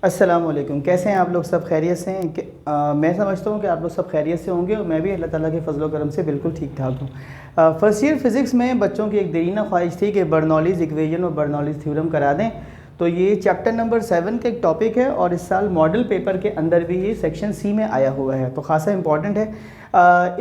अस्सलाम वालेकुम। कैसे हैं आप लोग? सब खैरियत से हैं मैं समझता हूँ कि आप लोग सब खैरियत से होंगे और मैं भी अल्लाह ताला के फजल व करम से बिल्कुल ठीक ठाक हूँ। फर्स्ट ईयर फिज़िक्स में बच्चों की एक देरीना ख्वाहिश थी कि बर्नौलीज़ इक्वेशन और बर्नौलीज़ थ्योरम करा दें। तो ये चैप्टर नंबर 7 का एक टॉपिक है और इस साल मॉडल पेपर के अंदर भी ये सेक्शन सी में आया हुआ है, तो ख़ासा इंपॉर्टेंट है।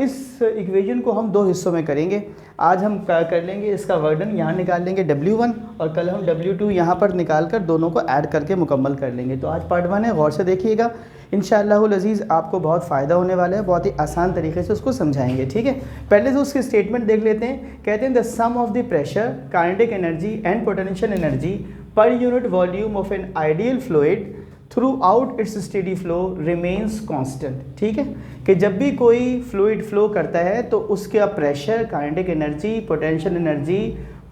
इस इक्वेशन को हम दो हिस्सों में करेंगे। आज हम कर लेंगे इसका वर्डन, यहाँ निकाल लेंगे W1 और कल हम W2 यहाँ पर निकाल कर दोनों को ऐड करके मुकम्मल कर लेंगे। तो आज पार्ट 1 है, गौर से देखिएगा। इंशाअल्लाहुल अज़ीज़ आपको बहुत फ़ायदा होने वाला है, बहुत ही आसान तरीके से उसको समझाएंगे, ठीक है। पहले तो उसकी स्टेटमेंट देख लेते हैं। कहते हैं the sum of the pressure, kinetic energy and potential energy per unit volume of an ideal fluid throughout its steady flow remains constant. ठीक है, कि जब भी कोई फ्लूइड फ्लो करता है तो उसका pressure, kinetic energy, potential energy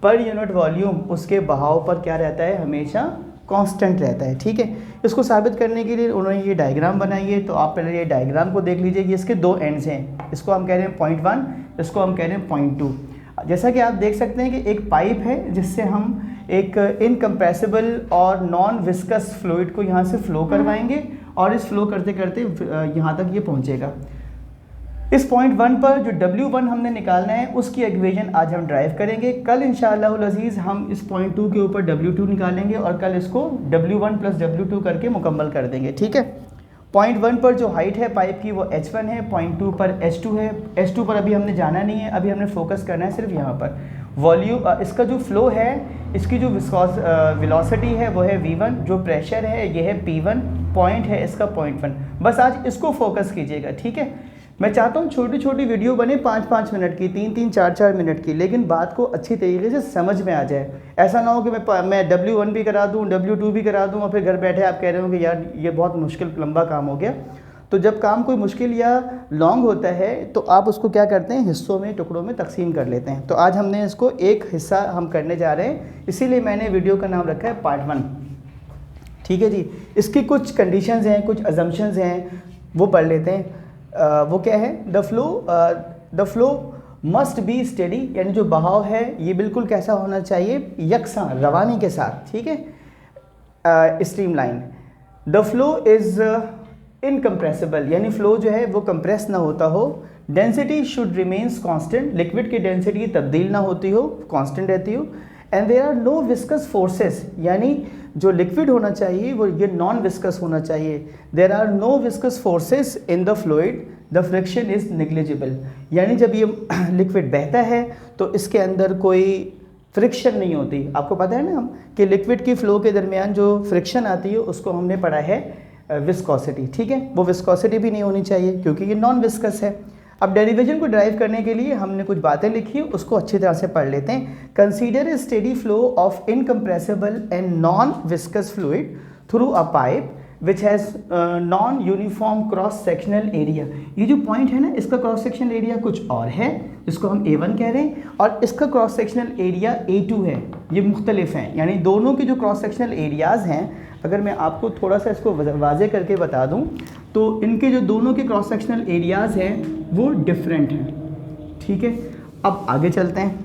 per unit volume उसके बहाव पर क्या रहता है, हमेशा कांस्टेंट रहता है। ठीक है, इसको साबित करने के लिए उन्होंने ये डायग्राम बनाई है। तो आप पहले ये डायग्राम को देख लीजिए कि इसके दो एंड्स हैं। इसको हम कह रहे हैं पॉइंट 1, इसको हम कह रहे हैं पॉइंट 2। जैसा कि आप देख सकते हैं कि एक पाइप है जिससे हम एक इनकम्प्रेसिबल और नॉन विस्कस फ्लूइड को यहाँ से फ्लो करवाएंगे और इस फ्लो करते करते यहाँ तक ये पहुँचेगा। इस पॉइंट 1 पर जो W1 हमने निकालना है उसकी इक्वेशन आज हम ड्राइव करेंगे। कल इंशाअल्लाहुल अज़ीज़ हम इस पॉइंट 2 के ऊपर W2 निकालेंगे और कल इसको W1 प्लस W2 करके मुकम्मल कर देंगे। ठीक है, पॉइंट 1 पर जो हाइट है पाइप की वो h1 है, पॉइंट 2 पर h2 है। h2 पर अभी हमने जाना नहीं है, अभी हमने फोकस करना है सिर्फ यहाँ पर। वॉल्यूम, इसका जो फ्लो है, इसकी जो वेलोसिटी है वो है v1, जो प्रेशर है ये है p1, पॉइंट है इसका पॉइंट 1। बस आज इसको फोकस कीजिएगा। ठीक है, मैं चाहता हूँ छोटी छोटी वीडियो बने 5-5 मिनट की, 3-3, 4-4 मिनट की, लेकिन बात को अच्छी तरीके से समझ में आ जाए। ऐसा ना हो कि मैं W1 भी करा दूँ, W2 भी करा दूँ और फिर घर बैठे आप कह रहे हो कि यार ये बहुत मुश्किल लंबा काम हो गया। तो जब काम कोई मुश्किल या लॉन्ग होता है तो आप उसको क्या करते हैं, हिस्सों में, टुकड़ों में तकसीम कर लेते हैं। तो आज हमने इसको एक हिस्सा हम करने जा रहे हैं, इसीलिए मैंने वीडियो का नाम रखा है पार्ट 1। ठीक है जी, इसकी कुछ कंडीशंस हैं, कुछ अजम्पशंस हैं, वो पढ़ लेते हैं। वो क्या है, the flow must be steady, यानी जो बहाव है ये बिल्कुल कैसा होना चाहिए, यकसा, रवानी के साथ। ठीक है, streamline. The flow is incompressible, यानी फ्लो जो है वो कंप्रेस ना होता हो। Density should remains constant, liquid की डेंसिटी तब्दील ना होती हो, कांस्टेंट रहती हो। And there are no viscous forces, यानी जो लिक्विड होना चाहिए वो ये नॉन विस्कस होना चाहिए। There are no viscous forces in the fluid, the friction is negligible, यानी जब ये लिक्विड बहता है तो इसके अंदर कोई फ्रिक्शन नहीं होती। आपको पता है ना हम कि लिक्विड की फ़्लो के दरमियान जो फ्रिक्शन आती है उसको हमने पढ़ा है विस्कोसिटी। ठीक है, वो विस्कोसिटी भी नहीं होनी चाहिए क्योंकि ये नॉन विस्कस है। अब डेरिवेशन को ड्राइव करने के लिए हमने कुछ बातें लिखी, उसको अच्छी तरह से पढ़ लेते हैं। Consider a steady flow of incompressible and non viscous fluid through a pipe which has non uniform cross sectional area. ये जो पॉइंट है ना, इसका क्रॉस सेक्शनल एरिया कुछ और है, इसको हम A1 कह रहे हैं, और इसका क्रॉस सेक्शनल एरिया A2 है। ये मुख्तलिफ हैं, यानी दोनों के जो क्रॉस सेक्शनल एरियाज़ हैं, अगर मैं आपको थोड़ा सा इसको वाज़े करके बता दूं तो इनके जो दोनों के क्रॉस सेक्शनल एरियाज़ हैं वो डिफरेंट हैं। ठीक है, अब आगे चलते हैं।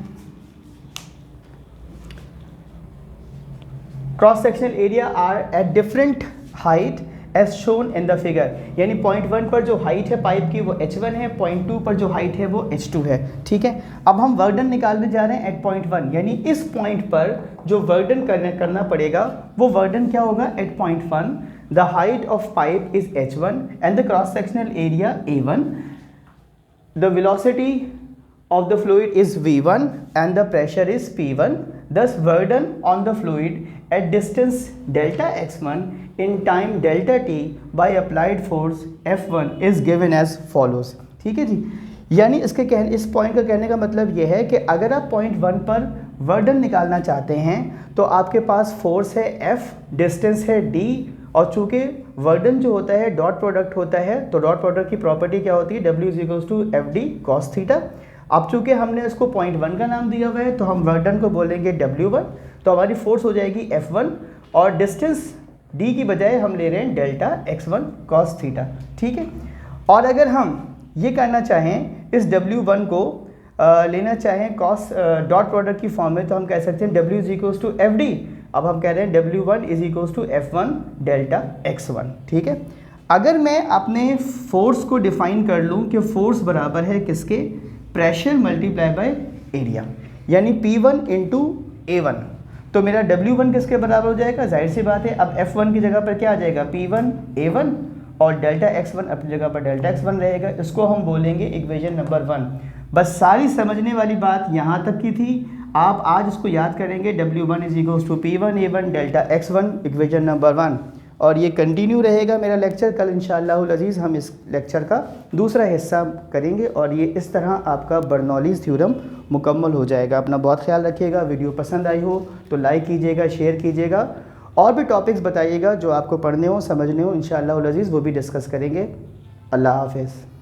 Cross sectional area are at different height as shown in the figure, यानी पॉइंट 1 पर जो हाइट है पाइप की वो h1 है, पॉइंट 2 पर जो हाइट है वो h2 है। ठीक है, अब हम वर्डन निकालने जा रहे हैं एट पॉइंट 1, यानी इस पॉइंट पर जो वर्डन करना पड़ेगा वो वर्डन क्या होगा, at point 1 the height of pipe is h1 and the cross sectional area A1, the velocity of the fluid is V1 and the pressure is P1. Thus burden on the fluid at distance delta x1 in time delta t by applied force F1 is given as follows. ठीक है जी, यानी इस point का कहने का मतलब यह है कि अगर आप पॉइंट 1 पर वर्डन निकालना चाहते हैं तो आपके पास फोर्स है F, डिस्टेंस है D, और चूँकि वर्डन जो होता है डॉट प्रोडक्ट होता है तो डॉट प्रोडक्ट की प्रॉपर्टी क्या होती है, W is equals to FD cos theta. अब चूँकि हमने इसको पॉइंट 1 का नाम दिया हुआ है तो हम वर्डन को बोलेंगे W1, तो हमारी फोर्स हो जाएगी F1 और डिस्टेंस D की बजाय हम ले रहे हैं डेल्टा x1 cos थीटा। ठीक है, और अगर हम ये करना चाहें, इस W1 को लेना चाहें कॉस डॉट प्रोडक्ट की फॉर्म में, तो हम कह सकते हैं W is equals to FD अब हम कह रहे हैं W1 is equals to F1 delta X1, ठीक है। अगर मैं अपने फोर्स को डिफाइन कर लूँ कि फोर्स बराबर है किसके, प्रेशर मल्टीप्लाई बाय एरिया, यानी P1 इंटू A1, तो मेरा W1 किसके बराबर हो जाएगा, जाहिर सी बात है अब F1 की जगह पर क्या आ जाएगा, P1 A1 और डेल्टा X1 अपनी जगह पर डेल्टा X1 रहेगा। इसको हम बोलेंगे इक्वेशन नंबर 1। बस सारी समझने वाली बात यहाँ तक की थी। आप आज इसको याद करेंगे, W1 is equals to P1 A1 delta X1 equation number 1, और ये कंटिन्यू रहेगा मेरा लेक्चर। कल इंशाअल्लाहुल अज़ीज़ हम इस लेक्चर का दूसरा हिस्सा करेंगे और ये इस तरह आपका बर्नौलीज़ थ्योरम मुकम्मल हो जाएगा। अपना बहुत ख्याल रखिएगा। वीडियो पसंद आई हो तो लाइक कीजिएगा, शेयर कीजिएगा, और भी टॉपिक्स बताइएगा जो आपको पढ़ने हो, समझने हो, इंशाअल्लाहुल अज़ीज़ वो भी डिस्कस करेंगे। अल्लाह हाफ़िज़।